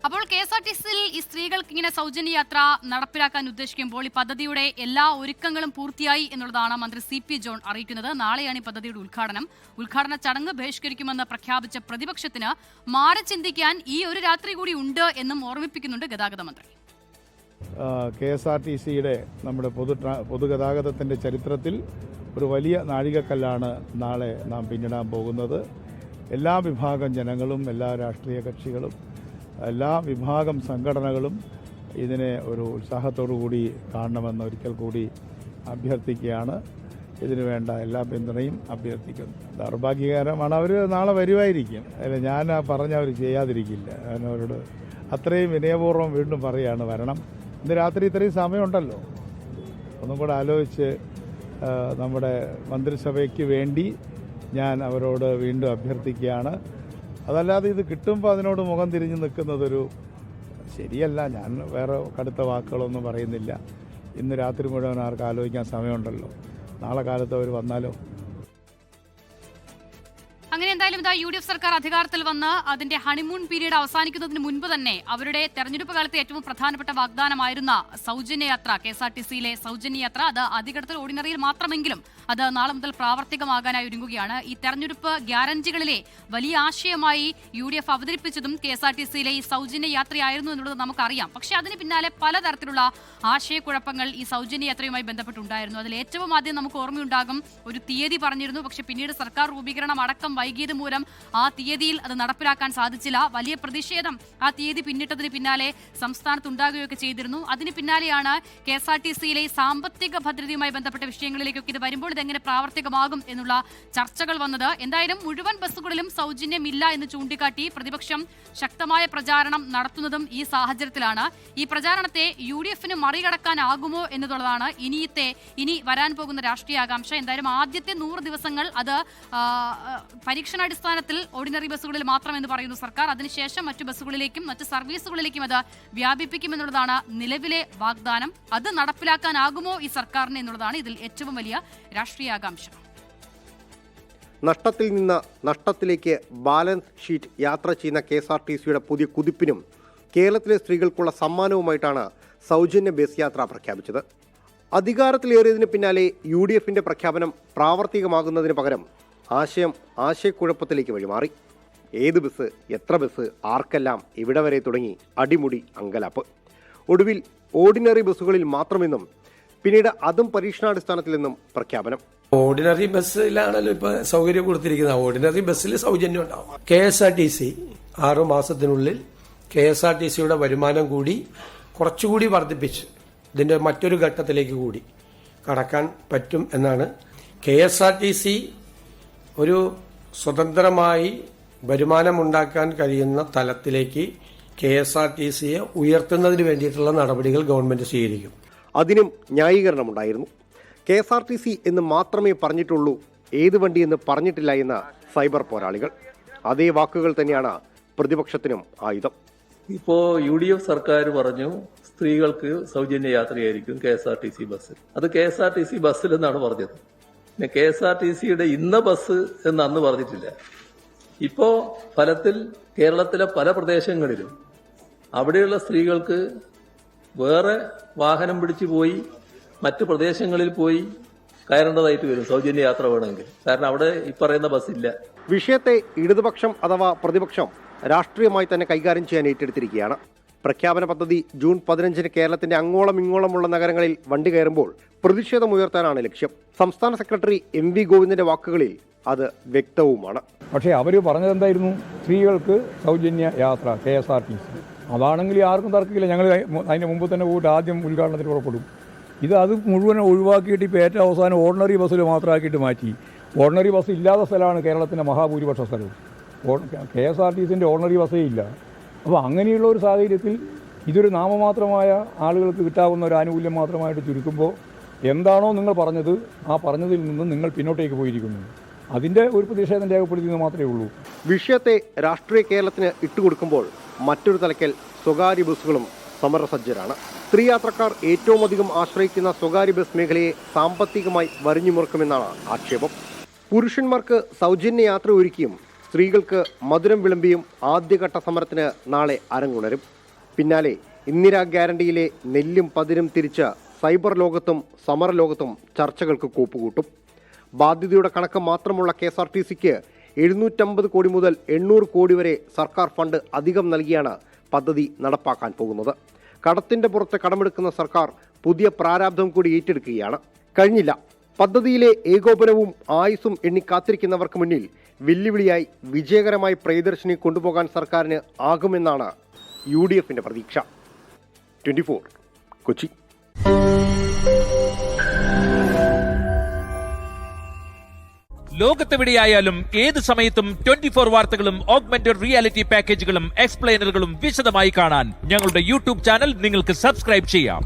അപ്പോൾ KSRTCയിൽ ഈ സ്ത്രീകൾക്ക് ഇങ്ങനെ സൗജന്യ യാത്ര നടപ്പിലാക്കാൻ ഉദ്ദേശിക്കുമ്പോൾ ഈ പദ്ധതിയുടെ എല്ലാ ഒരുക്കങ്ങളും പൂർത്തിയായി എന്നുള്ളതാണ് മന്ത്രി CP ജോൺ അറിയിക്കുന്നത്. നാളെയാണ് ഈ പദ്ധതിയുടെ ഉദ്ഘാടന ചടങ്ങ് ബഹിഷ്കരിക്കുമെന്ന് പ്രഖ്യാപിച്ച പ്രതിപക്ഷത്തിന് മാറി ചിന്തിക്കാൻ ഈ ഒരു രാത്രി കൂടി ഉണ്ട് എന്നും ഓർമ്മിപ്പിക്കുന്നുണ്ട് ഗതാഗത മന്ത്രി. KSRTCയുടെ നമ്മുടെ പൊതുഗതാഗതത്തിൻ്റെ ചരിത്രത്തിൽ ഒരു വലിയ നാഴികക്കല്ലാണ് നാളെ നാം പിന്നിടാൻ പോകുന്നത്. എല്ലാ വിഭാഗം ജനങ്ങളും, എല്ലാ രാഷ്ട്രീയ കക്ഷികളും, എല്ലാ വിഭാഗം സംഘടനകളും ഇതിനെ ഒരു ഉത്സാഹത്തോടു കൂടി കാണണമെന്ന് ഒരിക്കൽ കൂടി അഭ്യർത്ഥിക്കുകയാണ്. ഇതിനു വേണ്ട എല്ലാ പിന്തുണയും അഭ്യർത്ഥിക്കുന്നു. ദൗർഭാഗ്യകരമാണ്, അവർ നാളെ വരുമായിരിക്കും. അല്ല, ഞാൻ പറഞ്ഞവർ ചെയ്യാതിരിക്കില്ല. അവരോട് അത്രയും വിനയപൂർവ്വം വീണ്ടും പറയുകയാണ്, വരണം. ഇന്ന് രാത്രി ഇത്രയും സമയമുണ്ടല്ലോ, ഒന്നും കൂടെ ആലോചിച്ച് നമ്മുടെ മന്ത്രിസഭയ്ക്ക് വേണ്ടി ഞാൻ അവരോട് വീണ്ടും അഭ്യർത്ഥിക്കുകയാണ്. അതല്ലാതെ ഇത് കിട്ടുമ്പോൾ അതിനോട് മുഖം തിരിഞ്ഞ് നിൽക്കുന്നതൊരു ശരിയല്ല. ഞാൻ വേറെ കടുത്ത വാക്കുകളൊന്നും പറയുന്നില്ല. ഇന്ന് രാത്രി മുഴുവൻ ആർക്ക് ആലോചിക്കാൻ സമയമുണ്ടല്ലോ, നാളെ കാലത്ത് അവർ വന്നാലോ. അങ്ങനെ എന്തായാലും ഇതാ UDF സർക്കാർ അധികാരത്തിൽ വന്ന് അതിന്റെ ഹണിമൂൺ പീരീഡ് അവസാനിക്കുന്നതിന് മുൻപ് തന്നെ അവരുടെ തെരഞ്ഞെടുപ്പ് കാലത്തെ ഏറ്റവും പ്രധാനപ്പെട്ട വാഗ്ദാനമായിരുന്ന സൗജന്യ യാത്ര, KSRTCയിലെ സൗജന്യ യാത്ര, അത് ആദ്യഘട്ടത്തിൽ ഓർഡിനറിയിൽ മാത്രമെങ്കിലും അത് നാളെ മുതൽ പ്രാവർത്തികമാകാനായി ഒരുങ്ങുകയാണ്. ഈ തെരഞ്ഞെടുപ്പ് ഗ്യാരണ്ടികളിലെ വലിയ ആശയമായി UDF അവതരിപ്പിച്ചതും KSRTCയിലെ ഈ സൗജന്യ യാത്രയായിരുന്നു എന്നുള്ളത് നമുക്കറിയാം. പക്ഷേ അതിന് പിന്നാലെ പലതരത്തിലുള്ള ആശയക്കുഴപ്പങ്ങൾ ഈ സൗജന്യ യാത്രയുമായി ബന്ധപ്പെട്ടുണ്ടായിരുന്നു. അതിൽ ഏറ്റവും ആദ്യം നമുക്ക് ഓർമ്മയുണ്ടാകും, ഒരു തീയതി പറഞ്ഞിരുന്നു. പക്ഷേ പിന്നീട് സർക്കാർ രൂപീകരണം അടക്കം വൈകിയത് മൂലം ആ തീയതിയിൽ അത് നടപ്പിലാക്കാൻ സാധിച്ചില്ല. വലിയ പ്രതിഷേധം ആ തീയതി പിന്നിട്ടതിന് പിന്നാലെ സംസ്ഥാനത്ത് ഉണ്ടാകുകയൊക്കെ ചെയ്തിരുന്നു. അതിന് പിന്നാലെയാണ് KSRTCയിലെ സാമ്പത്തിക ഭദ്രതയുമായി ബന്ധപ്പെട്ട വിഷയങ്ങളിലേക്കൊക്കെ ഇത് വരുമ്പോൾ ഇതെങ്ങനെ പ്രാവർത്തികമാകും എന്നുള്ള ചർച്ചകൾ വന്നത്. എന്തായാലും മുഴുവൻ ബസ്സുകളിലും സൗജന്യമില്ല എന്ന് ചൂണ്ടിക്കാട്ടി പ്രതിപക്ഷം ശക്തമായ പ്രചാരണം നടത്തുന്നതും ഈ സാഹചര്യത്തിലാണ്. ഈ പ്രചാരണത്തെ UDFന് മറികടക്കാനാകുമോ എന്നുള്ളതാണ് ഇനി വരാൻ പോകുന്ന രാഷ്ട്രീയ ആകാംക്ഷ. എന്തായാലും ആദ്യത്തെ 100 ദിവസങ്ങൾ അത് പരീക്ഷണാടിസ്ഥാനത്തിൽ ഓർഡിനറി ബസ്സുകളിൽ മാത്രമെന്ന് പറയുന്നു സർക്കാർ. അതിനുശേഷം മറ്റു ബസ്സുകളിലേക്കും മറ്റ് സർവീസുകളിലേക്കും അത് വ്യാപിപ്പിക്കുമെന്നുള്ളതാണ് നിലവിലെ വാഗ്ദാനം. അത് നടപ്പിലാക്കാനാകുമോ ഈ സർക്കാരിന് എന്നുള്ളതാണ് ഇതിൽ ഏറ്റവും വലിയ രാഷ്ട്രീയ ആകാംക്ഷ. നഷ്ടത്തിൽ നിന്ന് നഷ്ടത്തിലേക്ക് ബാലൻസ് ഷീറ്റ് യാത്ര ചെയ്യുന്ന KSRTCയുടെ പുതിയ കുതിപ്പിനും കേരളത്തിലെ സ്ത്രീകൾക്കുള്ള സമ്മാനവുമായിട്ടാണ് സൗജന്യ ബസ് യാത്ര പ്രഖ്യാപിച്ചത്. അധികാരത്തിലേറിയതിന് പിന്നാലെ UDFന്റെ പ്രഖ്യാപനം പ്രാവർത്തികമാകുന്നതിന് പകരം ആശയക്കുഴപ്പത്തിലേക്ക് വഴിമാറി. ഏത് ബസ്, എത്ര ബസ്, ആർക്കെല്ലാം, ഇവിടെ വരെ തുടങ്ങി അടിമുടി അങ്കലാപ്പ്. ഒടുവിൽ ഓർഡിനറി ബസ്സുകളിൽ മാത്രമെന്നും പിന്നീട് അതും പരീക്ഷണാടിസ്ഥാനത്തിലെന്നും പ്രഖ്യാപനം. ഓർഡിനറി ബസ്സിലാണല്ലോ ഇപ്പൊ സൗകര്യം കൊടുത്തിരിക്കുന്നത്. ഓർഡിനറി ബസ്സിൽ സൗജന്യം ഉണ്ടാവും. KSRTC 6 മാസത്തിനുള്ളിൽ KSRTCയുടെ വരുമാനം കൂടി കുറച്ചുകൂടി വർദ്ധിപ്പിച്ച് ഇതിന്റെ മറ്റൊരു ഘട്ടത്തിലേക്ക് കൂടി കടക്കാൻ പറ്റും എന്നാണ്. KSRTC ഒരു സ്വതന്ത്രമായി വരുമാനമുണ്ടാക്കാൻ കഴിയുന്ന തലത്തിലേക്ക് KSRTCയെ ഉയർത്തുന്നതിന് വേണ്ടിയിട്ടുള്ള നടപടികൾ ഗവൺമെന്റ് സ്വീകരിക്കും. അതിനും ന്യായീകരണമുണ്ടായിരുന്നു. KSRTC എന്ന് മാത്രമേ പറഞ്ഞിട്ടുള്ളൂ, ഏത് വണ്ടിയെന്ന് പറഞ്ഞിട്ടില്ല എന്ന സൈബർ പോരാളികൾ. അതേ വാക്കുകൾ തന്നെയാണ് പ്രതിപക്ഷത്തിനും ആയുധം. ഇപ്പോ UDF സർക്കാർ പറഞ്ഞു സ്ത്രീകൾക്ക് സൗജന്യ യാത്രയായിരിക്കും KSRTC ബസ്സിൽ. അത് KSRTC ബസ്സിൽ എന്നാണ് പറഞ്ഞത്. പിന്നെ KSRTCയുടെ ഇന്ന ബസ് എന്ന് അന്ന് പറഞ്ഞിട്ടില്ല. ഇപ്പോ ഫലത്തിൽ കേരളത്തിലെ പല പ്രദേശങ്ങളിലും അവിടെയുള്ള സ്ത്രീകൾക്ക് വേറെ വാഹനം പിടിച്ചു പോയി മറ്റു പ്രദേശങ്ങളിൽ പോയി കയറേണ്ടതായിട്ട് വരും സൗജന്യ യാത്ര വേണമെങ്കിൽ. കാരണം അവിടെ ഈ പറയുന്ന ബസ്സില്ല. വിഷയത്തെ ഇടതുപക്ഷം അഥവാ പ്രതിപക്ഷം രാഷ്ട്രീയമായി തന്നെ കൈകാര്യം ചെയ്യാൻ ഏറ്റെടുത്തിരിക്കുകയാണ്. പ്രഖ്യാപന പദ്ധതി ജൂൺ 15 കേരളത്തിന്റെ അങ്ങോളം ഇങ്ങോളമുള്ള നഗരങ്ങളിൽ വണ്ടി കയറുമ്പോൾ പ്രതിഷേധമുയർത്താനാണ് ലക്ഷ്യം. സംസ്ഥാന സെക്രട്ടറി MV ഗോവിന്ദന്റെ വാക്കുകളിൽ അത് വ്യക്തവുമാണ്. പക്ഷേ അവർ പറഞ്ഞതെന്തായിരുന്നു? സ്ത്രീകൾക്ക് സൗജന്യ യാത്ര KSRTC. അതാണെങ്കിൽ ആർക്കും തർക്കമില്ല. ഞങ്ങൾ അതിന് മുമ്പ് തന്നെ പോയിട്ട് ആദ്യം ഉദ്ഘാടനത്തിന് പുറപ്പെടും. അത് മുഴുവൻ ഒഴിവാക്കിയിട്ട് ഇപ്പോൾ ഏറ്റവും അവസാനം ഓർഡിനറി ബസ്സിൽ മാത്രമാക്കിയിട്ട് മാറ്റി. ഓർഡിനറി ബസ് ഇല്ലാത്ത സ്ഥലമാണ് കേരളത്തിൻ്റെ മഹാഭൂരിപക്ഷ സ്ഥലവും. KSRTCൻ്റെ ഓർഡിനറി ബസ്സേ ഇല്ല. അപ്പോൾ അങ്ങനെയുള്ള ഒരു സാഹചര്യത്തിൽ ഇതൊരു നാമമാത്രമായ ആളുകൾക്ക് കിട്ടാവുന്ന ഒരു ആനുകൂല്യം മാത്രമായിട്ട് ചുരുക്കുമ്പോൾ എന്താണോ നിങ്ങൾ പറഞ്ഞത്, ആ പറഞ്ഞതിൽ നിന്നും നിങ്ങൾ പിന്നോട്ടേക്ക് പോയിരിക്കുന്നു. അതിൻ്റെ ഒരു പ്രതിഷേധം രേഖപ്പെടുത്തിയെന്ന് മാത്രമേ ഉള്ളൂ. വിഷയത്തെ രാഷ്ട്രീയ കേരളത്തിന് ഇട്ടുകൊടുക്കുമ്പോൾ മറ്റൊരു തലക്കൽ സ്വകാര്യ ബസ്സുകളും സമരസജ്ജരാണ്. സ്ത്രീ യാത്രക്കാർ ഏറ്റവും അധികം ആശ്രയിക്കുന്ന സ്വകാര്യ ബസ് മേഖലയെ സാമ്പത്തികമായി വരിഞ്ഞുമുറുക്കുമെന്നാണ് ആക്ഷേപം. പുരുഷന്മാർക്ക് സൗജന്യ യാത്ര ഒരുക്കിയും സ്ത്രീകൾക്ക് മധുരം വിളമ്പിയും ആദ്യഘട്ട സമരത്തിന് നാളെ അരങ്ങുണരും. പിന്നാലെ ഇന്ദിരാ ഗ്യാരണ്ടിയിലെ നെല്ലും പതിരും തിരിച്ച് സൈബർ ലോകത്തും സമരലോകത്തും ചർച്ചകൾക്ക് കൂപ്പുകൂട്ടും. ബാധ്യതയുടെ കണക്ക് മാത്രമുള്ള KSRTCക്ക് 750 കോടി മുതൽ 800 കോടി വരെ സർക്കാർ ഫണ്ട് അധികം നൽകിയാണ് പദ്ധതി നടപ്പാക്കാൻ പോകുന്നത്. കടത്തിന്റെ പുറത്ത് കടമെടുക്കുന്ന സർക്കാർ പുതിയ പ്രാരാബ്ധം കൂടി ഏറ്റെടുക്കുകയാണ്. കഴിഞ്ഞില്ല. പദ്ധതിയിലെ ഏകോപനവും ആയുസ്സും എണ്ണി കാത്തിരിക്കുന്നവർക്ക് മുന്നിൽ വെല്ലുവിളിയായി വിജയകരമായി പ്രിയദർശിനി കൊണ്ടുപോകാൻ സർക്കാരിന് ആകുമെന്നാണ് UDFന്റെ പ്രതീക്ഷ. 24 കൊച്ചി. ലോകത്തെവിടെയായാലും ഏത് സമയത്തും 24 വാർത്തകളും ഓഗ്മെന്റഡ് റിയാലിറ്റി പാക്കേജുകളും എക്സ്പ്ലെയിനറുകളും വിശദമായി കാണാൻ ഞങ്ങളുടെ YouTube ചാനൽ നിങ്ങൾക്ക് സബ്സ്ക്രൈബ് ചെയ്യാം.